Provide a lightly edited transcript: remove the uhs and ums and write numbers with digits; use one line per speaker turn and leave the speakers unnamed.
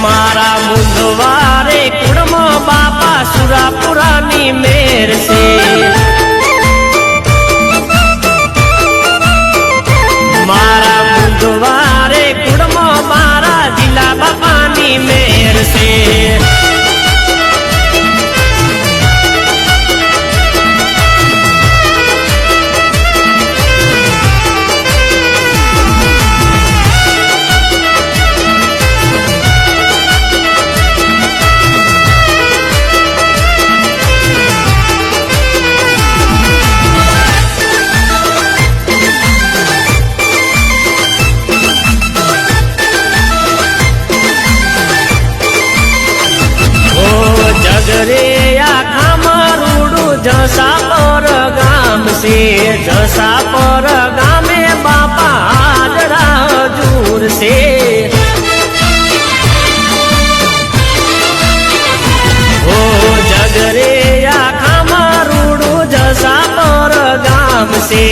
मारा मुंदवारे कुड़म बापा सुरापुरानी मेर से मारा मुंदवारे कुड़म मारा जिला बापानी मेर से जगरे आखा मारूडू जसा पर गाम से जसा पर गामे बापा आजड़ा हजूर से ओ जगरे आखा मारूडू जसा पर गाम से